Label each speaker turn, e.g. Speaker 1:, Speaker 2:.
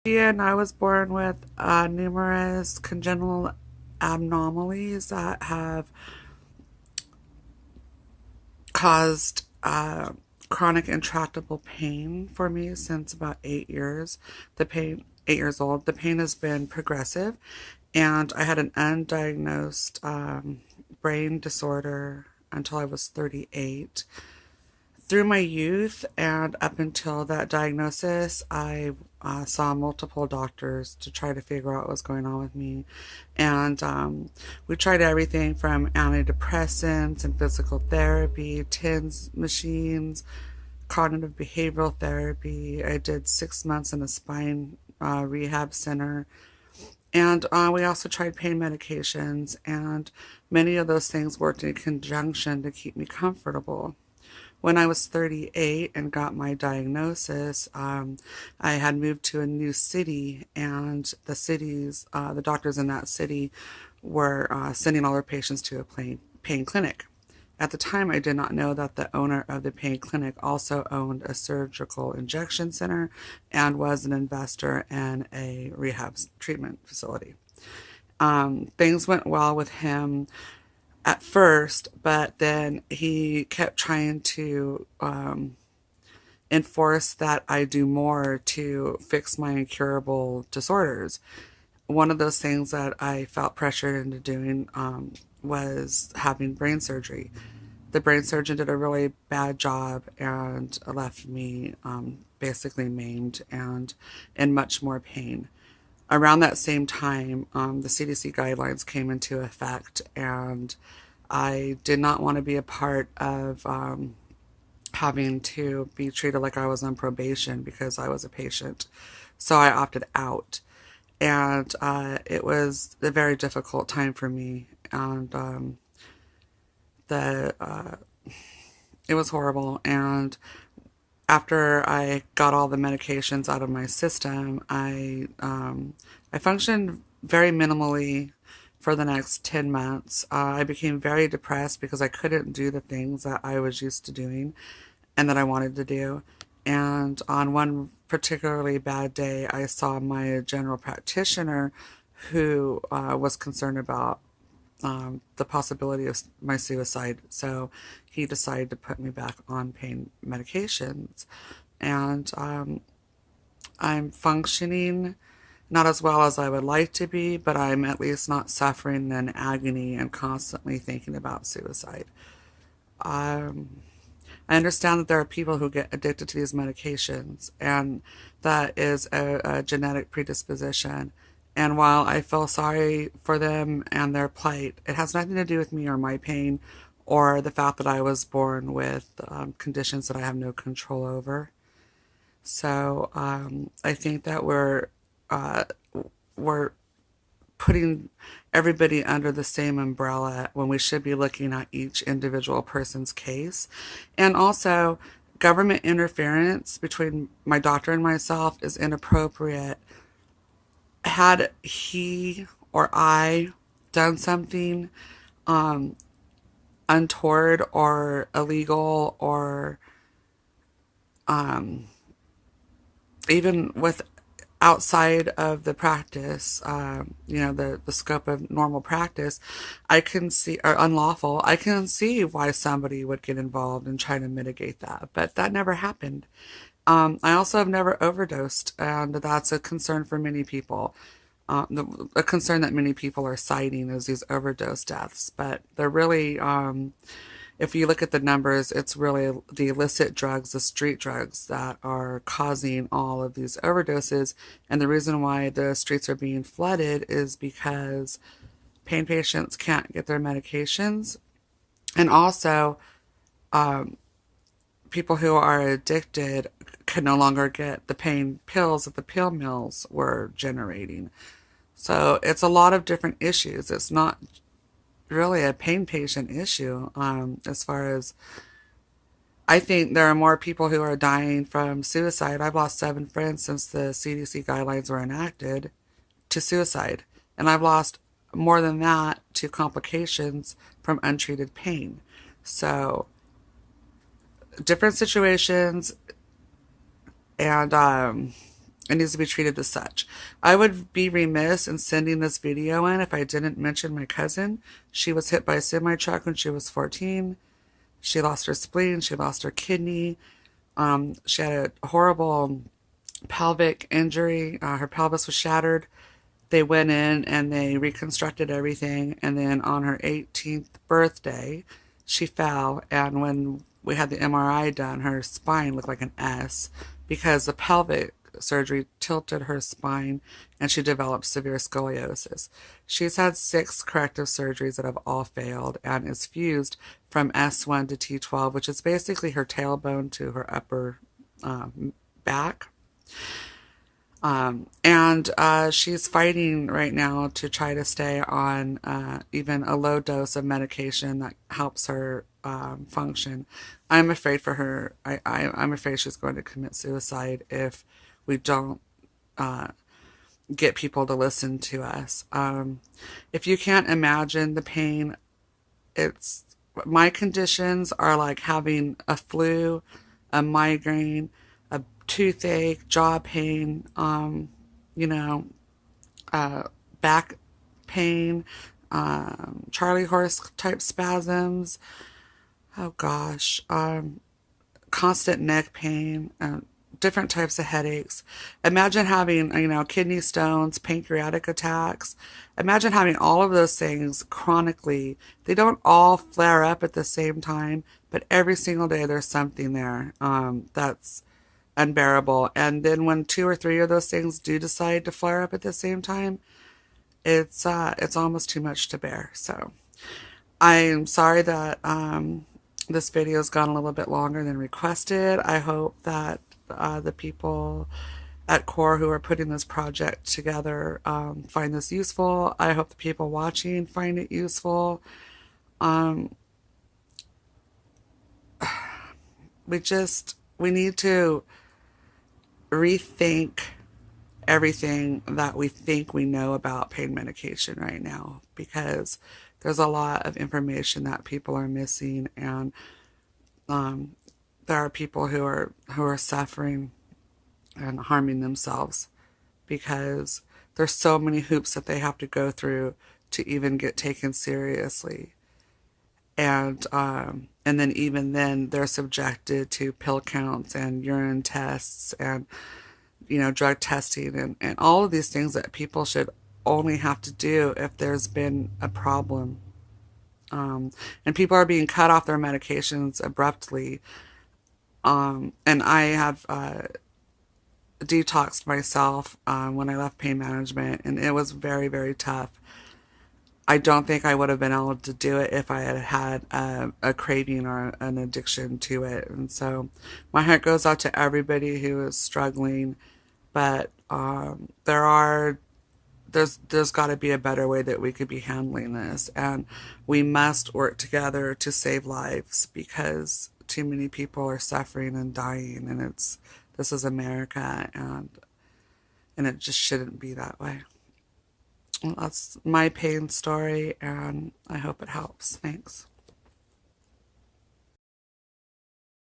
Speaker 1: And I was born with numerous congenital abnormalities that have caused chronic intractable pain for me since about 8 years. 8 years old. The pain has been progressive, and I had an undiagnosed brain disorder until I was 38. Through my youth and up until that diagnosis, I saw multiple doctors to try to figure out what was going on with me. And we tried everything from antidepressants and physical therapy, TENS machines, cognitive behavioral therapy. I did 6 months in a spine rehab center. And we also tried pain medications, and many of those things worked in conjunction to keep me comfortable. When I was 38 and got my diagnosis, I had moved to a new city, and the doctors in that city were sending all their patients to a pain clinic. At the time, I did not know that the owner of the pain clinic also owned a surgical injection center and was an investor in a rehab treatment facility. Things went well with him at first, but then he kept trying to enforce that I do more to fix my incurable disorders. One of those things that I felt pressured into doing was having brain surgery. The brain surgeon did a really bad job and left me basically maimed and in much more pain. Around that same time, the CDC guidelines came into effect, and I did not want to be a part of having to be treated like I was on probation because I was a patient. So I opted out. And it was a very difficult time for me. And the it was horrible. And after I got all the medications out of my system, I functioned very minimally for the next 10 months. I became very depressed because I couldn't do the things that I was used to doing and that I wanted to do. And on one particularly bad day, I saw my general practitioner who was concerned about the possibility of my suicide. So he decided to put me back on pain medications. And I'm functioning not as well as I would like to be, but I'm at least not suffering in agony and constantly thinking about suicide. Um, I understand that there are people who get addicted to these medications, and that is a genetic predisposition. And while I feel sorry for them and their plight, it has nothing to do with me or my pain or the fact that I was born with conditions that I have no control over. So I think that uh, we're putting everybody under the same umbrella when we should be looking at each individual person's case. And also, government interference between my doctor and myself is inappropriate. Had he or I done something um, untoward or illegal or um, even with outside of the practice, the scope of normal practice, I can see, or unlawful, I can see why somebody would get involved and try to mitigate that, but that never happened. I also have never overdosed, and that's a concern for many people. A concern that many people are citing is these overdose deaths, but they're really if you look at the numbers, it's really the illicit drugs, the street drugs, that are causing all of these overdoses. And the reason why the streets are being flooded is because pain patients can't get their medications. And also, people who are addicted can no longer get the pain pills that the pill mills were generating. So it's a lot of different issues. It's not really a pain patient issue as far as I think there are more people who are dying from suicide. I've lost 7 friends since the CDC guidelines were enacted to suicide. And I've lost more than that to complications from untreated pain. So, different situations, and It needs to be treated as such. I would be remiss in sending this video in if I didn't mention my cousin. She was hit by a semi truck when she was 14. She lost her spleen. She lost her kidney. She had a horrible pelvic injury. Her pelvis was shattered. They went in and they reconstructed everything. And then on her 18th birthday, she fell. And when we had the MRI done, her spine looked like an S because the pelvic surgery tilted her spine and she developed severe scoliosis. She's had 6 corrective surgeries that have all failed and is fused from S1 to T12, which is basically her tailbone to her upper back. And she's fighting right now to try to stay on even a low dose of medication that helps her function. I'm afraid for her. I'm afraid she's going to commit suicide if we don't get people to listen to us. If you can't imagine the pain, it's my conditions are like having a flu, a migraine, a toothache, jaw pain, you know, back pain, Charlie horse type spasms. Oh gosh, constant neck pain, different types of headaches. Imagine having, kidney stones, pancreatic attacks. Imagine having all of those things chronically. They don't all flare up at the same time, but every single day there's something there that's unbearable. And then when 2 or 3 of those things do decide to flare up at the same time, it's almost too much to bear. So I'm sorry that this video's gone a little bit longer than requested. I hope that the people at CORE who are putting this project together find this useful. I hope the people watching find it useful. We need to rethink everything that we think we know about pain medication right now, because there's a lot of information that people are missing, and there are people who are suffering and harming themselves because there's so many hoops that they have to go through to even get taken seriously. And then even then they're subjected to pill counts and urine tests and drug testing and all of these things that people should only have to do if there's been a problem. And people are being cut off their medications abruptly. And I have detoxed myself when I left pain management, and it was very, very tough. I don't think I would have been able to do it if I had had a craving or an addiction to it. And so my heart goes out to everybody who is struggling, but there's got to be a better way that we could be handling this, and we must work together to save lives because too many people are suffering and dying, and this is America, and it just shouldn't be that way. Well, that's my pain story, and I hope it helps. Thanks.